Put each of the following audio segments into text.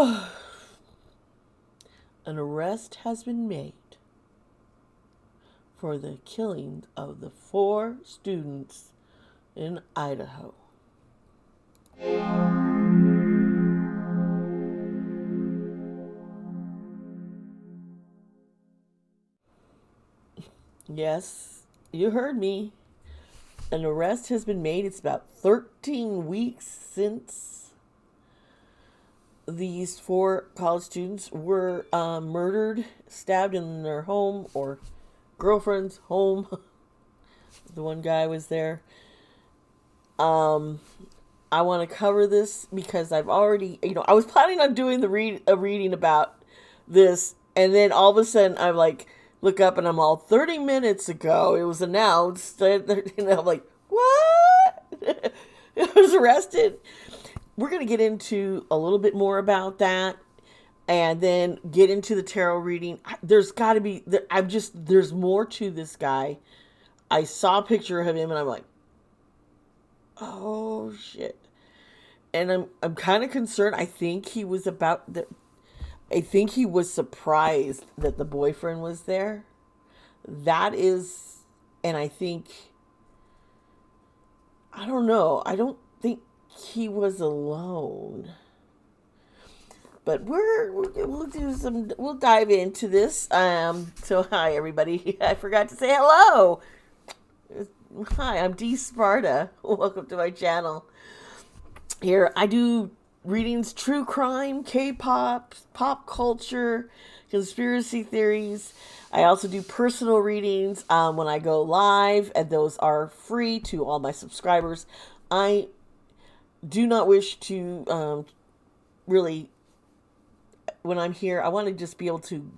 An arrest has been made for the killing of the 4 students in Idaho. Yes, you heard me. An arrest has been made. It's about 13 weeks since these 4 college students were murdered, stabbed in their home or girlfriend's home. The one guy was there. I want to cover this because I've already, I was planning on doing a reading about this, and then all of a sudden I'm like, look up and I'm all 30 minutes ago it was announced, and I'm like, what? I was arrested. We're going to get into a little bit more about that and then get into the tarot reading. There's got to be, there's more to this guy. I saw a picture of him and I'm like, oh shit. And I'm kind of concerned. I think he was surprised that the boyfriend was there. That is, and I don't know. I don't think he was alone. But we'll dive into this. So hi everybody. I forgot to say hello. Hi, I'm Dee Sparta. Welcome to my channel. Here I do readings, true crime, K-pop, pop culture, conspiracy theories. I also do personal readings when I go live, and those are free to all my subscribers. I do not wish to really, when I'm here, I want to just be able to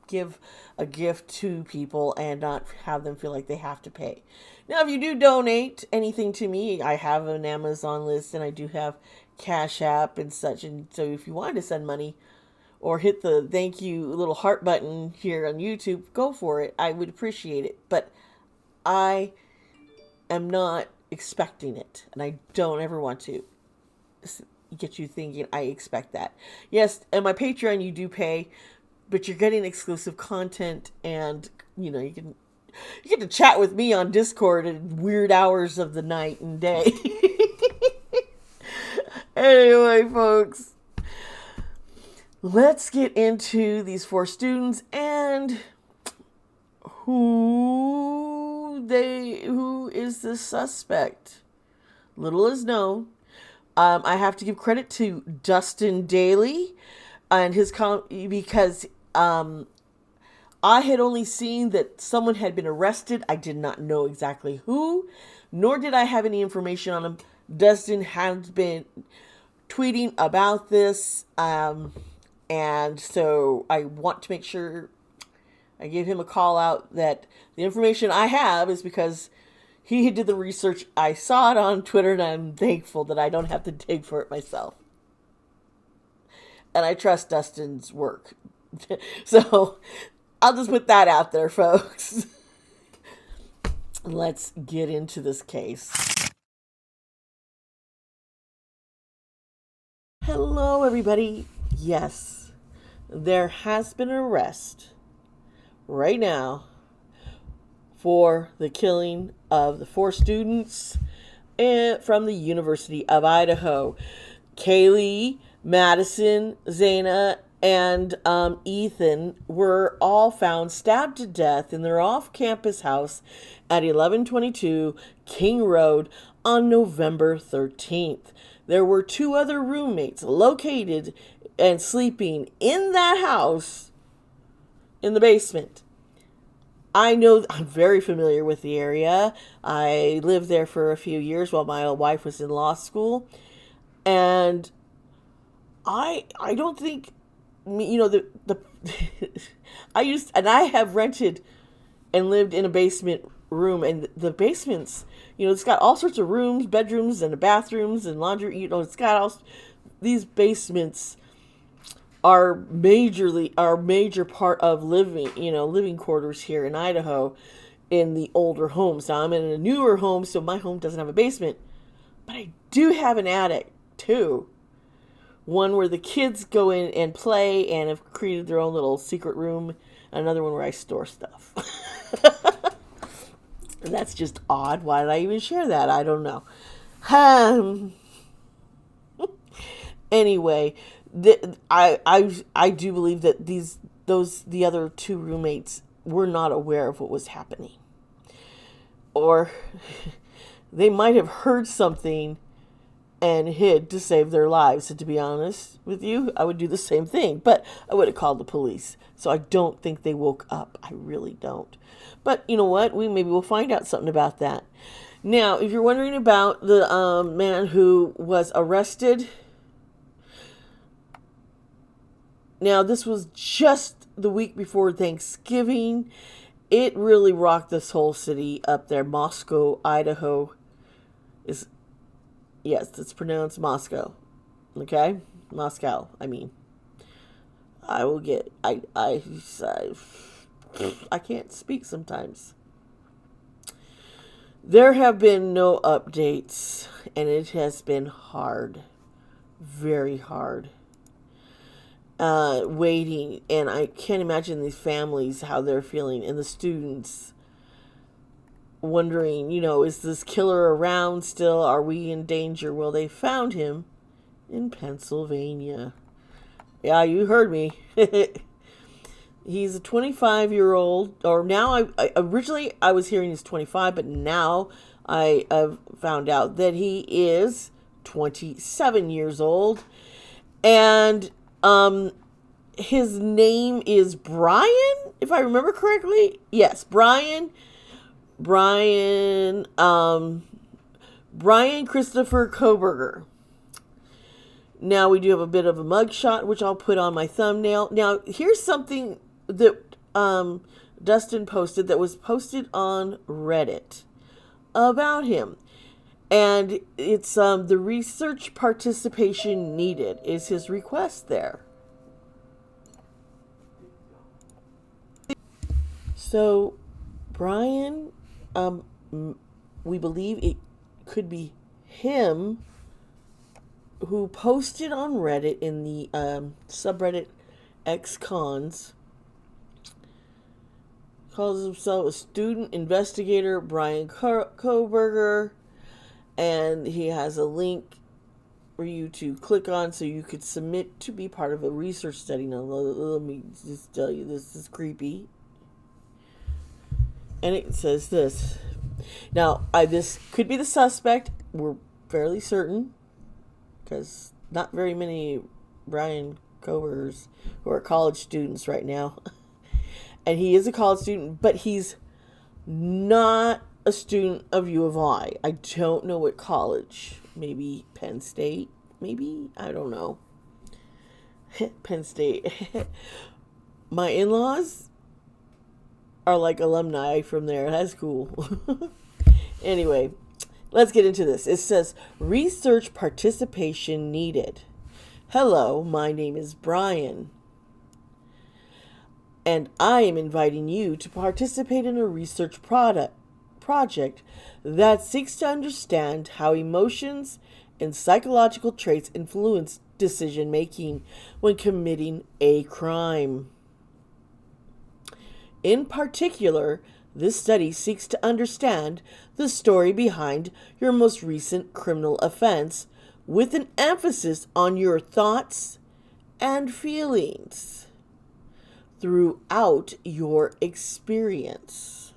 give a gift to people and not have them feel like they have to pay. Now, if you do donate anything to me, I have an Amazon list and I do have Cash App and such. And so if you wanted to send money or hit the thank you little heart button here on YouTube, go for it. I would appreciate it. But I am not expecting it, and I don't ever want to get you thinking I expect that. Yes, and my Patreon you do pay, but you're getting exclusive content, and you get to chat with me on Discord at weird hours of the night and day. Anyway, folks, let's get into these 4 students and who is the suspect. Little is known. I have to give credit to Dustin Daly and his because I had only seen that someone had been arrested. I did not know exactly who, nor did I have any information on him. Dustin has been tweeting about this, and so I want to make sure I give him a call out that the information I have is because he did the research. I saw it on Twitter, and I'm thankful that I don't have to dig for it myself. And I trust Dustin's work. So I'll just put that out there, folks. Let's get into this case. Hello, everybody. Yes, there has been an arrest right now for the killing of the 4 students from the University of Idaho. Kaylee, Madison, Zana, and Ethan were all found stabbed to death in their off-campus house at 1122 King Road on November 13th. There were 2 other roommates located and sleeping in that house in the basement. I'm very familiar with the area. I lived there for a few years while my wife was in law school. And I don't think, I have rented and lived in a basement room, and the basements, it's got all sorts of rooms, bedrooms, and bathrooms, and laundry, it's got all, these basements are major part of living quarters here in Idaho in the older homes. Now I'm in a newer home, so my home doesn't have a basement, but I do have an attic too, One where the kids go in and play and have created their own little secret room. Another one where I store stuff. And that's just odd. Why did I even share that? I don't know. Anyway, I do believe that the other two roommates were not aware of what was happening, or they might have heard something and hid to save their lives. And to be honest with you, I would do the same thing, but I would have called the police. So I don't think they woke up. I really don't. But you know what? Maybe we'll find out something about that. Now, if you're wondering about the man who was arrested, now this was just the week before Thanksgiving. It really rocked this whole city up there. Moscow, Idaho is, yes, it's pronounced Moscow. Okay? Moscow, I mean. I can't speak sometimes. There have been no updates, and it has been hard. Very hard. Waiting, and I can't imagine these families, how they're feeling, and the students wondering, is this killer around still? Are we in danger? Well, they found him in Pennsylvania. Yeah, you heard me. He's a 25-year-old, or now originally I was hearing he's 25, but now I have found out that he is 27 years old, and his name is Bryan, if I remember correctly. Yes, Bryan Christopher Kohberger. Now we do have a bit of a mugshot, which I'll put on my thumbnail. Now, here's something that Dustin posted that was posted on Reddit about him. And it's the research participation needed is his request there. So, Bryan, we believe it could be him who posted on Reddit in the subreddit XCons, calls himself a student investigator, Bryan Kohberger, and he has a link for you to click on so you could submit to be part of a research study. Now, let me just tell you, this is creepy. And it says this. Now, this could be the suspect. We're fairly certain, because not very many Bryan Kohbergers who are college students right now. And he is a college student, but he's not a student of U of I. I don't know what college. Maybe Penn State? Maybe? I don't know. Penn State. My in-laws are like alumni from there. That's cool. Anyway, let's get into this. It says, research participation needed. Hello, my name is Bryan, and I am inviting you to participate in a research project that seeks to understand how emotions and psychological traits influence decision making when committing a crime. In particular, this study seeks to understand the story behind your most recent criminal offense, with an emphasis on your thoughts and feelings throughout your experience.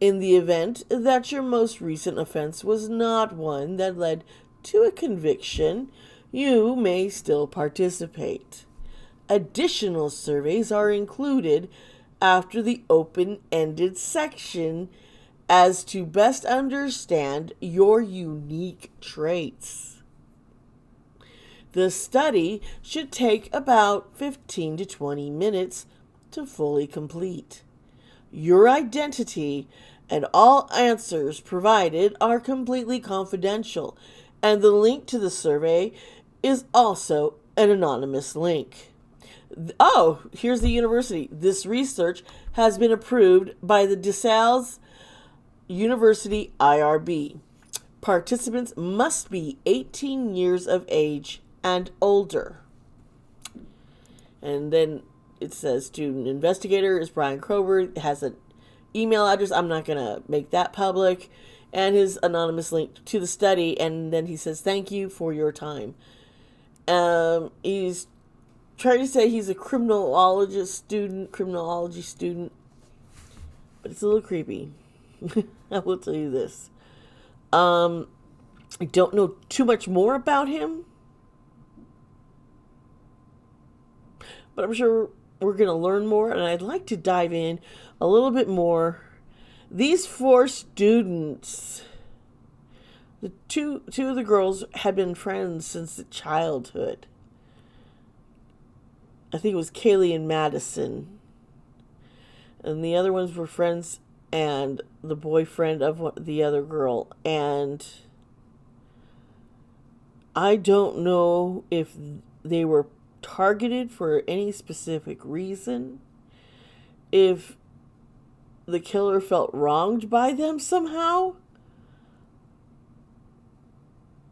In the event that your most recent offense was not one that led to a conviction, you may still participate. Additional surveys are included after the open-ended section as to best understand your unique traits. The study should take about 15 to 20 minutes to fully complete. Your identity and all answers provided are completely confidential, and the link to the survey is also an anonymous link. Oh, here's the university. This research has been approved by the DeSales University IRB. Participants must be 18 years of age and older. And then it says student investigator is Brian Kohberger, has an email address. I'm not going to make that public. And his anonymous link to the study. And then he says, thank you for your time. He's trying to say he's a criminology student, but it's a little creepy. I will tell you this. I don't know too much more about him, but I'm sure we're going to learn more, and I'd like to dive in a little bit more. These 4 students, the two of the girls had been friends since childhood. I think it was Kaylee and Madison. And the other ones were friends and the boyfriend of the other girl. And I don't know if they were targeted for any specific reason. If the killer felt wronged by them somehow.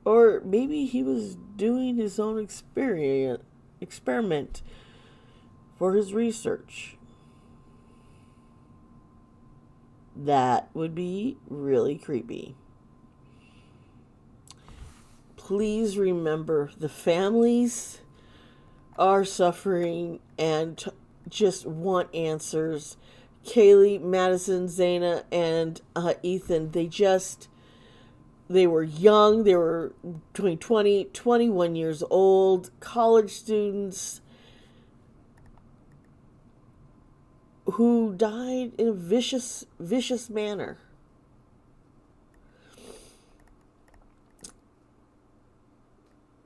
Or maybe he was doing his own experiment for his research. That would be really creepy. Please remember, the families are suffering and just want answers. Kaylee, Madison, Zaina, and Ethan, they were young. They were between 20, 21 years old, college students who died in a vicious manner.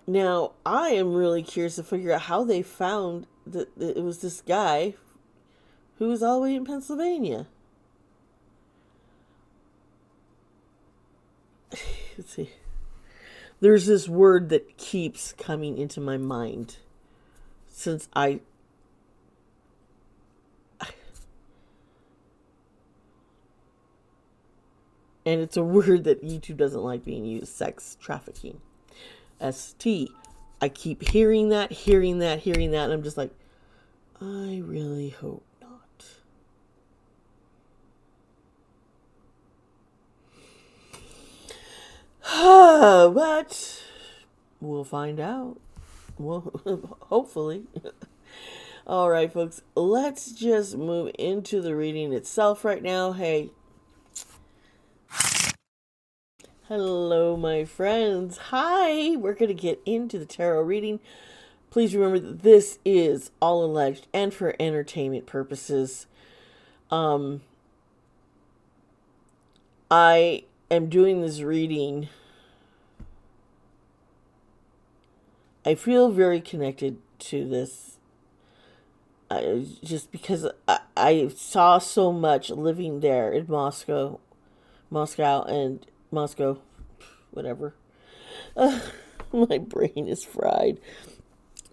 Now, I am really curious to figure out how they found that it was this guy who was all the way in Pennsylvania. Let's see. There's this word that keeps coming into my mind since and it's a word that YouTube doesn't like being used: sex trafficking. ST. I keep hearing that, and I'm just like, I really hope not. But we'll find out. Well, hopefully. All right, folks, let's just move into the reading itself right now. Hey. Hello, my friends. Hi. We're going to get into the tarot reading. Please remember that this is all alleged and for entertainment purposes. I am doing this reading. I feel very connected to this. Just because I saw so much living there in Moscow, whatever. My brain is fried.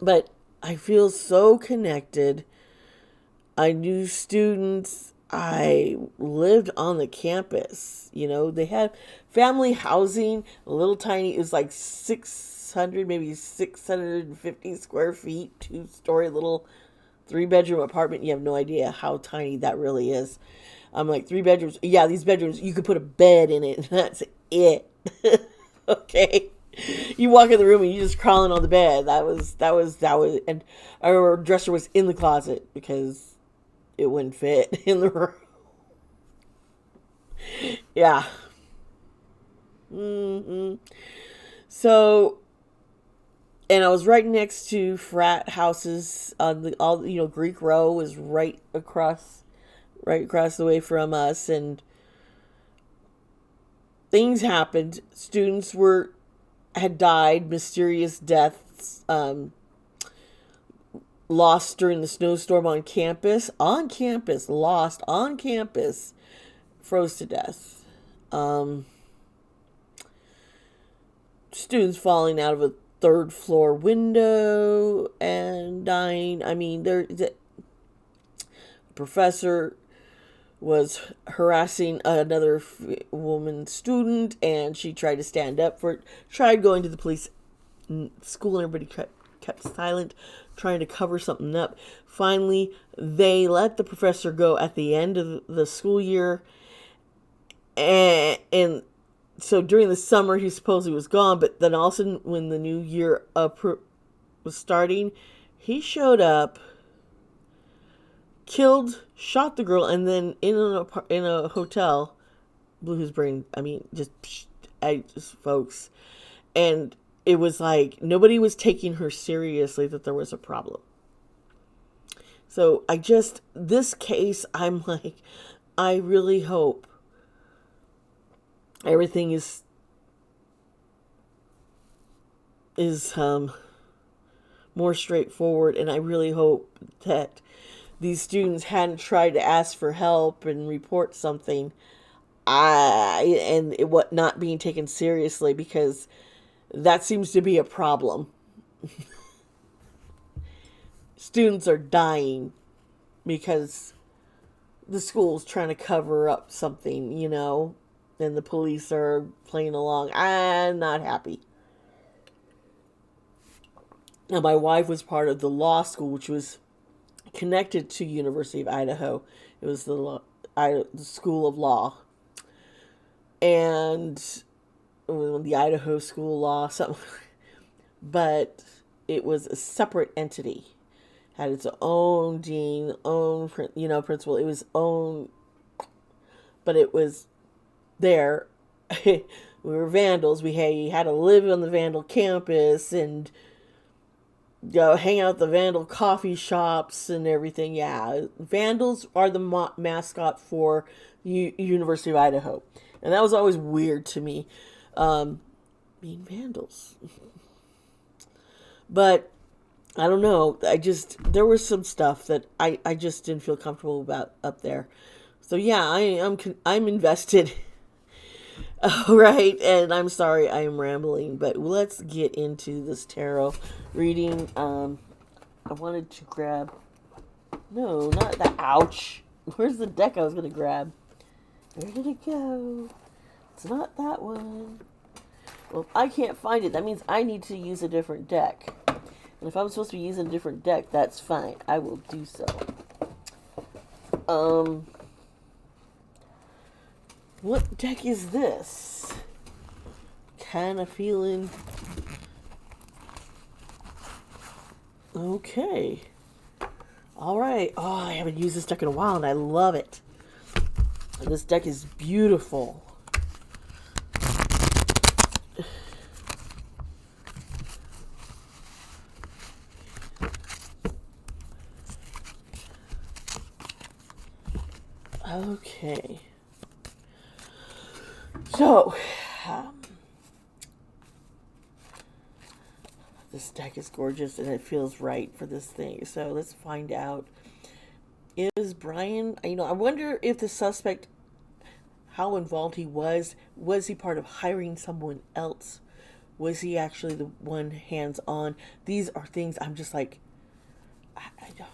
But I feel so connected. I knew students. I lived on the campus. You know, they had family housing, a little tiny, it was like 600, maybe 650 square feet, 2-story little 3-bedroom apartment. You have no idea how tiny that really is. I'm like, 3 bedrooms. Yeah, these bedrooms, you could put a bed in it, and that's it. Okay. You walk in the room and you just crawling on the bed. That was, and our dresser was in the closet because it wouldn't fit in the room. Yeah. So, and I was right next to frat houses. Greek Row was right across the way from us, and things happened. Students had died, mysterious deaths, lost during the snowstorm on campus, lost on campus, froze to death. Students falling out of a 3rd floor window and dying. I mean, the professor was harassing another woman student, and she tried to stand up for it, tried going to the police school, and everybody kept silent, trying to cover something up. Finally, they let the professor go at the end of the school year, and so during the summer he supposedly was gone, but then all of a sudden when the new year was starting, he showed up, killed, shot the girl, and then in a hotel blew his brain. I mean, just folks, and it was like nobody was taking her seriously, that there was a problem. So this case, I'm like, I really hope everything is more straightforward, and I really hope that these students hadn't tried to ask for help and report something, and it not being taken seriously, because that seems to be a problem. Students are dying because the school's trying to cover up something, and the police are playing along. I'm not happy. Now, my wife was part of the law school, which was connected to University of Idaho. It was the School of Law. And the Idaho School of Law, something. But it was a separate entity. Had its own dean, own principal. It was own, but it was there. We were vandals. We had to live on the Vandal campus and hang out at the Vandal coffee shops and everything. Yeah, vandals are the mascot for University of Idaho, and that was always weird to me, being vandals. But I don't know. There was some stuff that I just didn't feel comfortable about up there. So yeah, I'm invested. All right, and I'm sorry I am rambling, but let's get into this tarot reading. I wanted to grab... No, not that. Ouch. Where's the deck I was going to grab? Where did it go? It's not that one. Well, if I can't find it, that means I need to use a different deck. And if I'm supposed to be using a different deck, that's fine. I will do so. What deck is this? Kind of feeling... Okay. Alright. Oh, I haven't used this deck in a while, and I love it. This deck is beautiful. Okay. So, this deck is gorgeous and it feels right for this thing. So let's find out. Is Bryan, I wonder if the suspect, how involved he was. Was he part of hiring someone else? Was he actually the one hands-on? These are things I'm just like, I don't.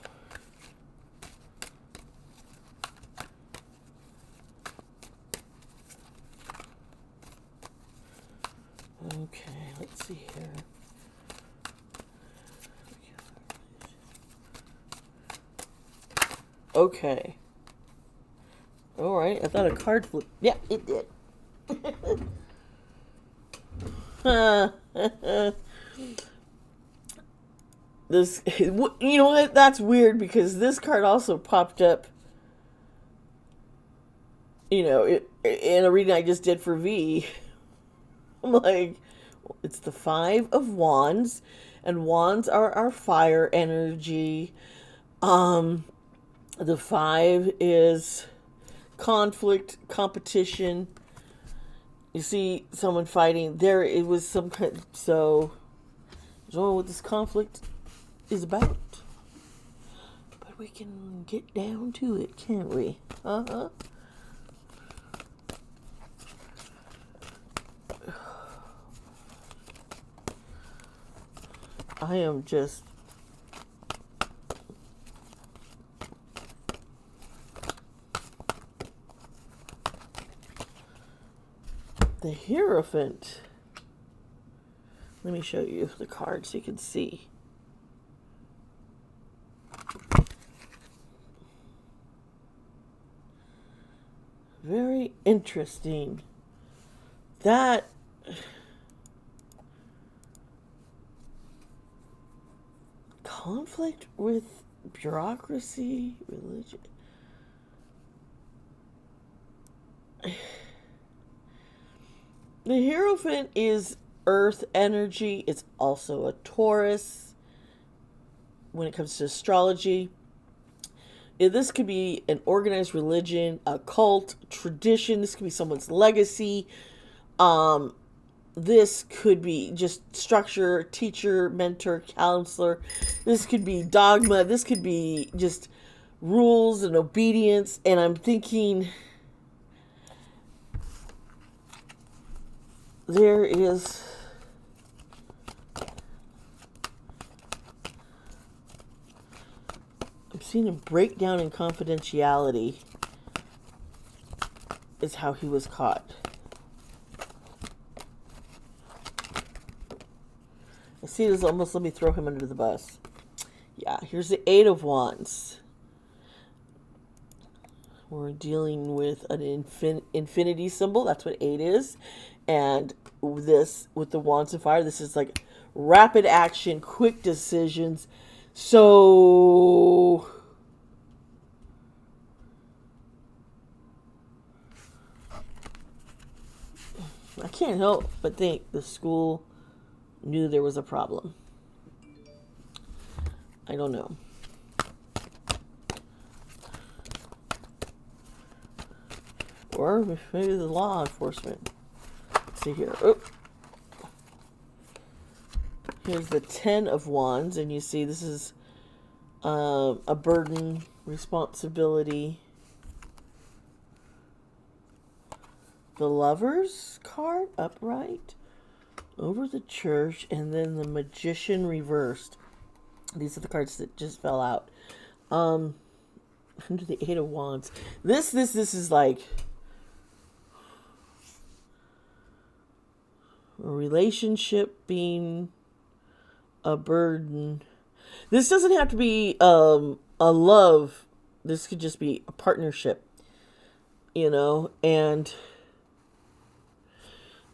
Okay, let's see here. Okay. Alright, I thought a card flipped. Yeah, it did. This, you know what? That's weird because this card also popped up, in a reading I just did for V. I'm like, it's the Five of Wands, and wands are our fire energy. The five is conflict, competition. You see someone fighting. There, it was some kind. So, I don't know what this conflict is about. But we can get down to it, can't we? Uh-huh. I am just... the Hierophant. Let me show you the card so you can see. Very interesting. That conflict with bureaucracy, religion. The Hierophant is earth energy. It's also a Taurus when it comes to astrology. This could be an organized religion, a cult, tradition. This could be someone's legacy. This could be just structure, teacher, mentor, counselor. This could be dogma. This could be just rules and obedience. And I'm thinking there is I'm seeing a breakdown in confidentiality is how he was caught. I see this almost let me throw him under the bus. Yeah, here's the Eight of Wands. We're dealing with an infinity symbol. That's what 8 is. And this, with the Wands of Fire, this is like rapid action, quick decisions. So I can't help but think the school knew there was a problem. I don't know. Or maybe the law enforcement. Let's see here. Oh. Here's the 10 of Wands, and you see this is a burden, responsibility. The Lovers card, upright, over the Church, and then the Magician reversed. These are the cards that just fell out. Under the 8 of Wands. This is like a relationship being a burden. This doesn't have to be a love. This could just be a partnership, and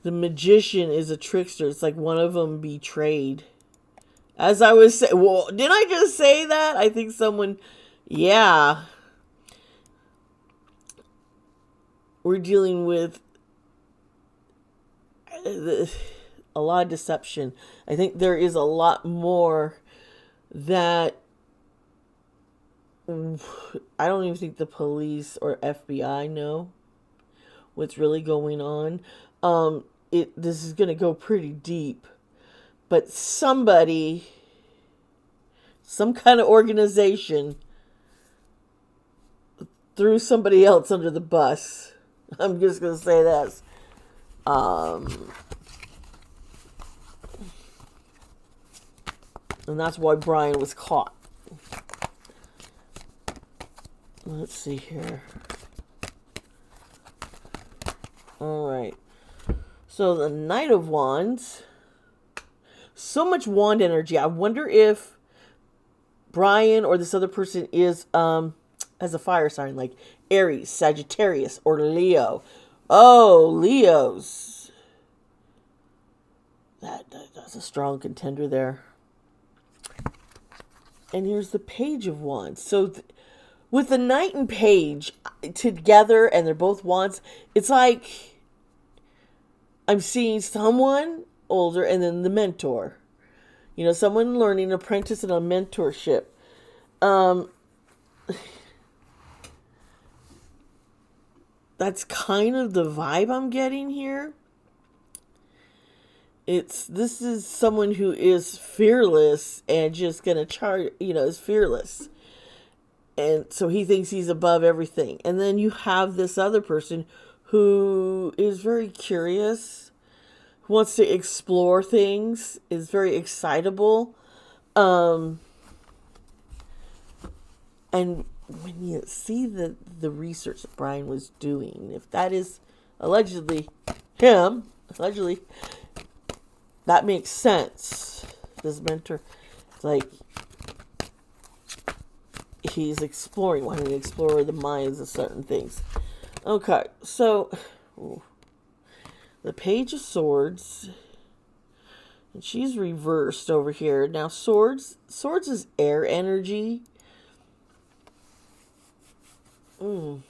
the Magician is a trickster. It's like one of them betrayed. As I was saying, well, didn't I just say that? I think someone, yeah. We're dealing with a lot of deception. I think there is a lot more that I don't even think the police or FBI know what's really going on. This is going to go pretty deep, but somebody, some kind of organization threw somebody else under the bus. I'm just going to say this. And that's why Bryan was caught. Let's see here. All right. So the Knight of Wands. So much wand energy. I wonder if Bryan or this other person is as a fire sign, like Aries, Sagittarius, or Leo. Oh, Leos. That's a strong contender there. And here's the Page of Wands. So with the Knight and Page together, and they're both Wands, it's like I'm seeing someone older and then the mentor. Someone learning, apprentice, and a mentorship. That's kind of the vibe I'm getting here. This is someone who is fearless and just gonna charge, is fearless. And so he thinks he's above everything. And then you have this other person who is very curious, who wants to explore things, is very excitable. And when you see the research that Bryan was doing, if that is allegedly him, allegedly, that makes sense. This mentor, like, he's exploring, wanting to explore the minds of certain things. Okay, so the Page of Swords, and she's reversed over here. Now, swords is air energy. And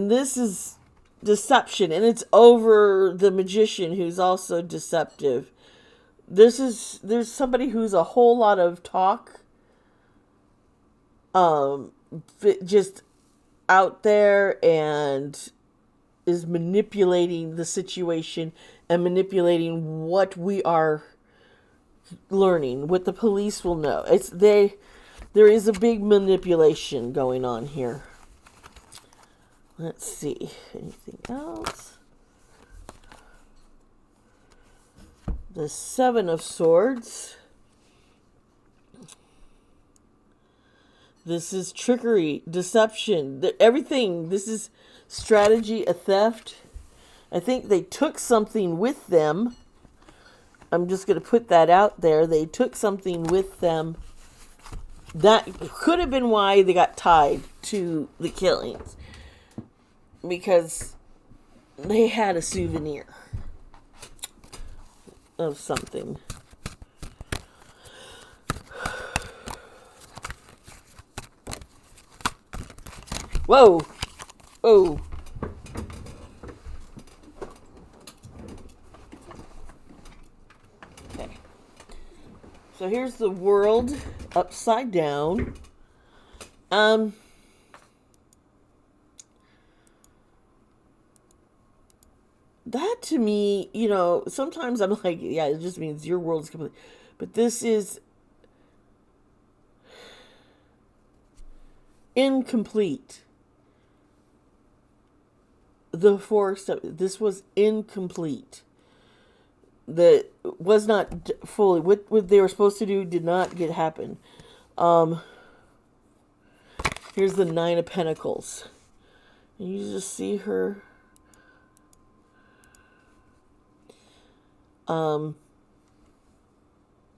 this is deception, and it's over the magician, who's also deceptive. There's somebody who's a whole lot of talk, just out there, and is manipulating the situation and manipulating what we are learning, what the police will know. There is a big manipulation going on here. Let's see. Anything else? The Seven of Swords. This is trickery, deception, everything. This is strategy, a theft. I think they took something with them. I'm just going to put that out there. They took something with them. That could have been why they got tied to the killings. Because they had a souvenir of something. Whoa! Whoa! Okay. So here's the world upside down. That to me, sometimes I'm like, yeah, it just means your world is complete. But this is incomplete. The four steps, this was incomplete. That was not fully, what they were supposed to do did not happen. Here's the Nine of Pentacles. And you just see her.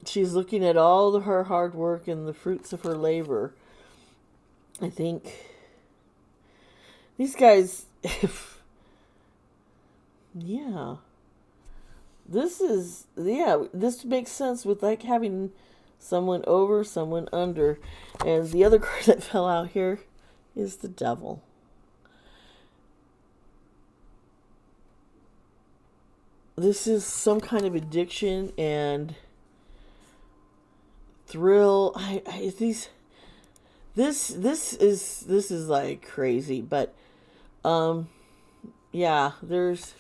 She's looking at all of her hard work and the fruits of her labor. I think these guys, yeah, this makes sense with like having someone over, someone under. And the other card that fell out here is the Devil. This is some kind of addiction and thrill. This is like crazy, but yeah, there's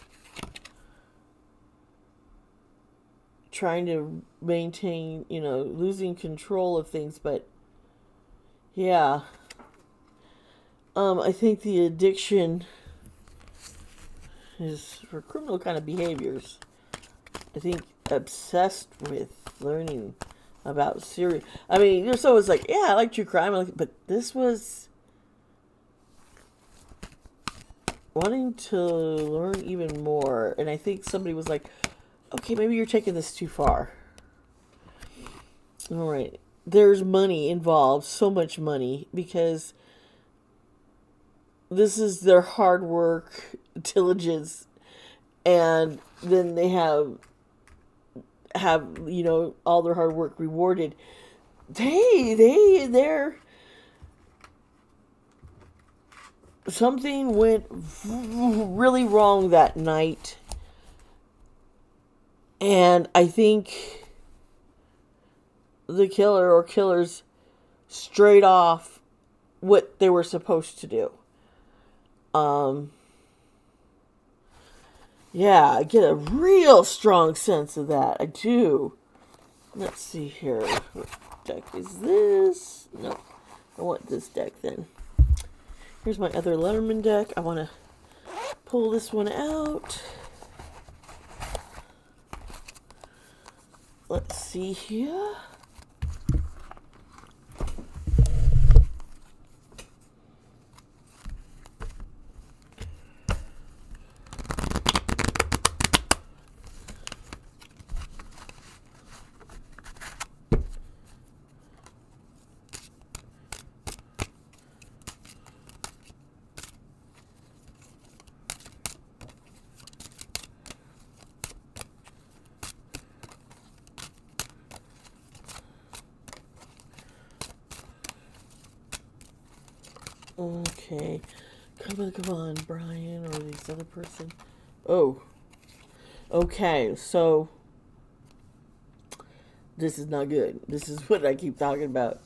trying to maintain, losing control of things, but yeah, I think the addiction is for criminal kind of behaviors. I think obsessed with learning about serial. I mean, there's always like, yeah, I like true crime, but this was wanting to learn even more. And I think somebody was like, okay, maybe you're taking this too far. All right. There's money involved, so much money, because this is their hard work, diligence, and then they have all their hard work rewarded. They're something went really wrong that night, and I think the killer or killers strayed off what they were supposed to do. Yeah, I get a real strong sense of that. I do. Let's see here. What deck is this? No, I want this deck then. Here's my other Letterman deck. I want to pull this one out. Let's see here. Okay. Come on, Brian, or this other person. Oh. Okay, so this is not good. This is what I keep talking about.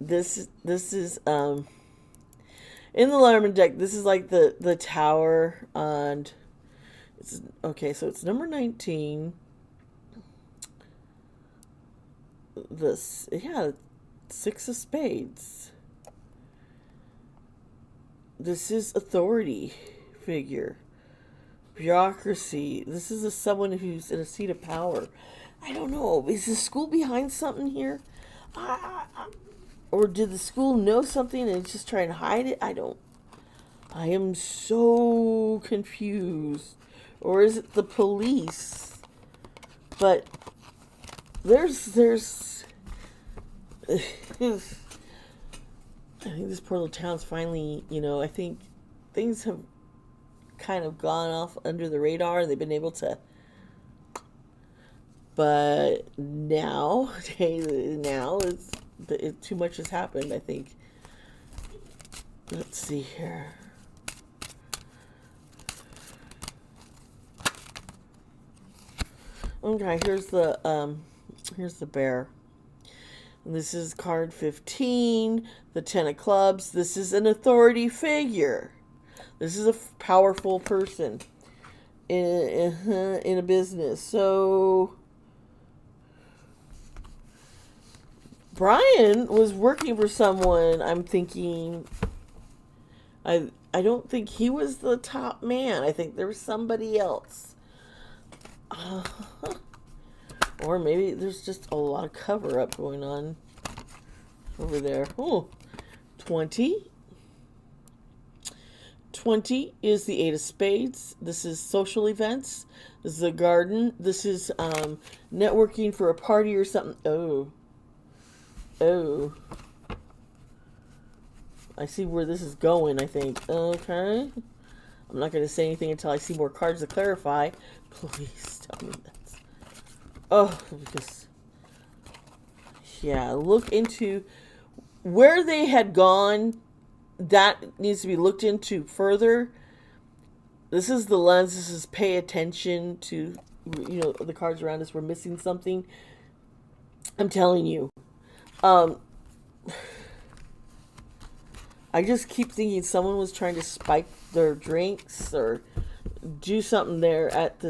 This is in the Letterman deck. This is like the tower, and it's okay. So it's number 19. This, yeah, 6 of spades. This is authority figure, bureaucracy. This is someone who's in a seat of power. I don't know. Is the school behind something here? Or did the school know something and it's just trying to hide it? I am so confused. Or is it the police? But there's I think this poor little town's finally, I think things have kind of gone off under the radar. They've been able to, but now too much has happened, I think. Let's see here. Okay, here's the bear. This is card 15, the 10 of clubs. This is an authority figure. This is a powerful person in a business. So Brian was working for someone. I'm thinking, I don't think he was the top man. I think there was somebody else. Or maybe there's just a lot of cover-up going on over there. Oh, 20. 20 is the 8 of spades. This is social events. This is a garden. This is networking for a party or something. Oh. I see where this is going, I think. Okay. I'm not going to say anything until I see more cards to clarify. Please tell me that's... Oh, because... Yeah, look into where they had gone. That needs to be looked into further. This is the lens. This is pay attention to, the cards around us. We're missing something. I'm telling you. I just keep thinking someone was trying to spike their drinks or do something there at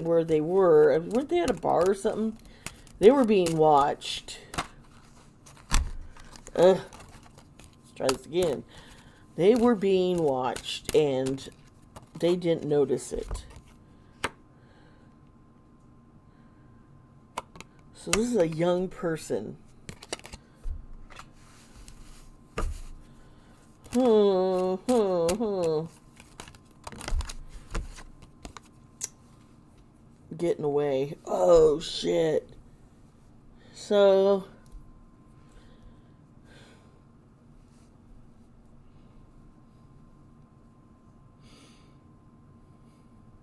where they were. Weren't they at a bar or something? They were being watched. Let's try this again. They were being watched and they didn't notice it. So this is a young person. Getting away. Oh, shit. So...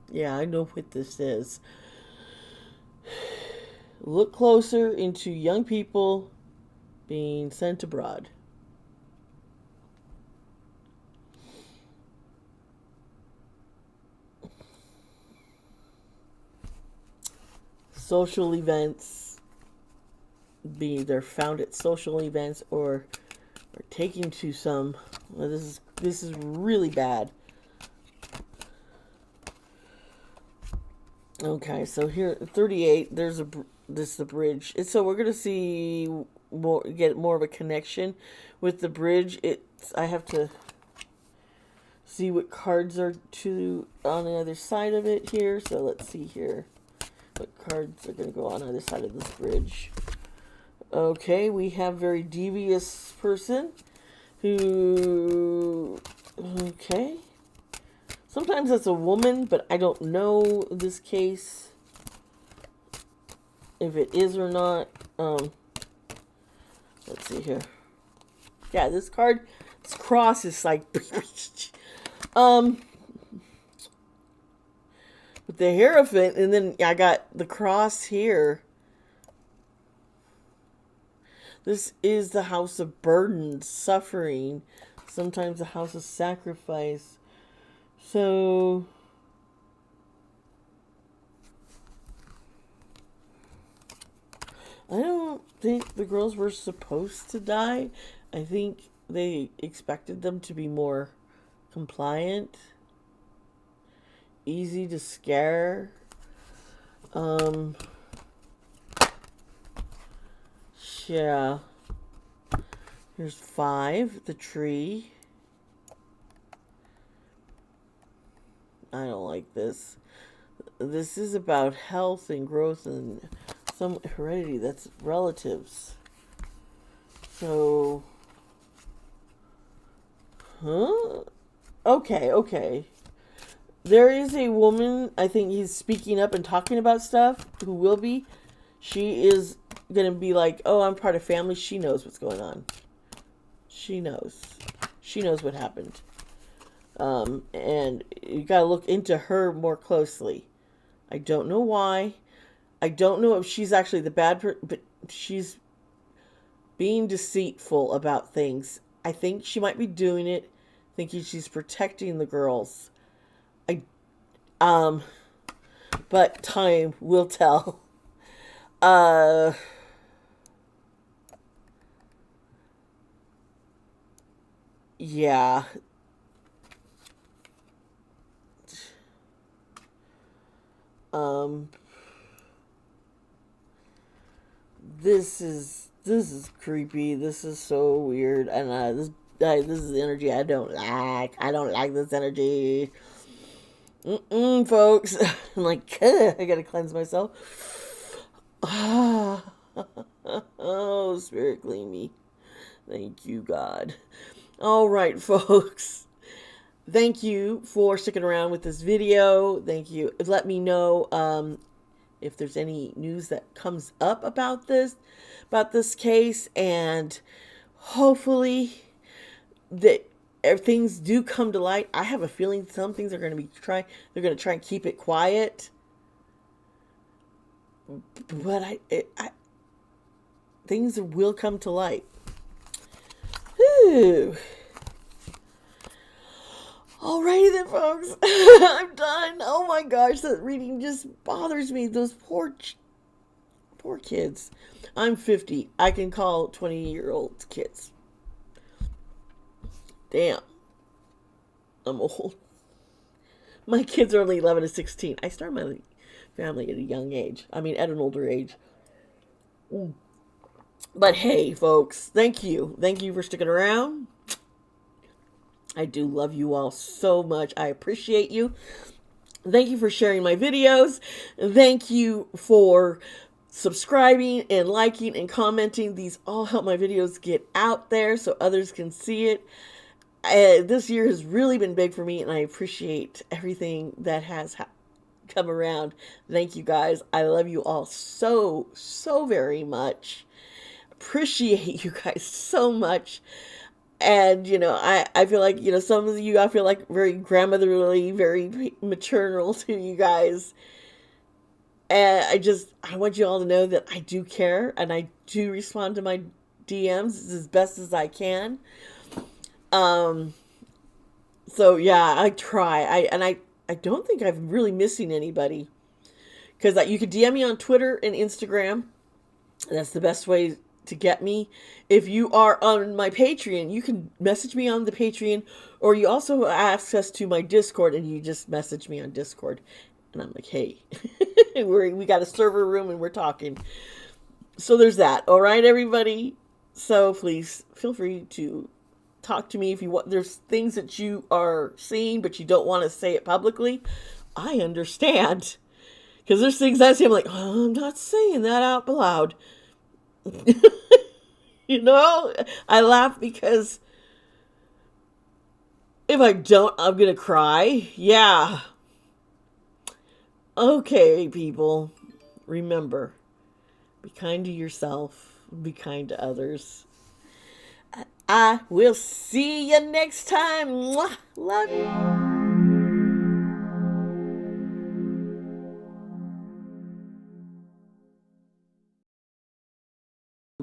Yeah, I know what this is. Look closer into young people being sent abroad. Social events, they're found at social events or taken to some. Well, this is really bad. Okay, so here 38. This is the bridge. So we're gonna see get more of a connection with the bridge. I have to see what cards are on the other side of it here. So let's see here. What cards are going to go on either side of this bridge? Okay, we have very devious person who... Okay. Sometimes that's a woman, but I don't know this case if it is or not. Let's see here. Yeah, this cross is like... with the Hierophant, and then I got the cross here. This is the house of burdens, suffering. sometimes a house of sacrifice. So I don't think the girls were supposed to die. I think they expected them to be more compliant, easy to scare. Yeah. Here's 5, the tree. I don't like this. This is about health and growth and some heredity. That's relatives. So, huh? Okay. There is a woman, I think he's speaking up and talking about stuff, who will be. She is going to be like, oh, I'm part of family. She knows what's going on. She knows. She knows what happened. And you got to look into her more closely. I don't know why. I don't know if she's actually the bad person, but she's being deceitful about things. I think she might be doing it, thinking she's protecting the girls. But time will tell. Yeah. This is creepy. This is so weird, and this is energy I don't like. I don't like this energy. Folks. I'm like, I gotta cleanse myself. Oh, Spirit, clean me. Thank you, God. All right, folks. Thank you for sticking around with this video. Thank you. Let me know if there's any news that comes up about this case, and hopefully that if things do come to light. I have a feeling some things are going to be they're going to try and keep it quiet. But things will come to light. Whew. Alrighty then, folks. I'm done. Oh my gosh, that reading just bothers me. Those poor kids. I'm 50. I can call 20-year-olds kids. Damn. I'm old. My kids are only 11 to 16. I started my family at a young age. I mean, at an older age. But hey, folks, thank you. Thank you for sticking around. I do love you all so much. I appreciate you. Thank you for sharing my videos. Thank you for subscribing and liking and commenting. These all help my videos get out there so others can see it. This year has really been big for me, and I appreciate everything that has come around. Thank you, guys. I love you all so very much. Appreciate you guys so much. And, I feel like, some of you, I feel like very grandmotherly, very maternal to you guys. And I want you all to know that I do care, and I do respond to my DMs as best as I can. So yeah, I try. I don't think I'm really missing anybody, because you could DM me on Twitter and Instagram. That's the best way to get me. If you are on my Patreon, you can message me on the Patreon, or you also have access to my Discord, and you just message me on Discord, and I'm like, hey, we got a server room and we're talking. So there's that. All right, everybody. So please feel free to talk to me if you want. There's things that you are seeing but you don't want to say it publicly. I understand, because there's things I say, I'm like, oh, I'm not saying that out loud. I laugh because if I don't, I'm gonna cry. Yeah. Okay, people, remember, be kind to yourself, be kind to others. I will see you next time. Mwah. Love you.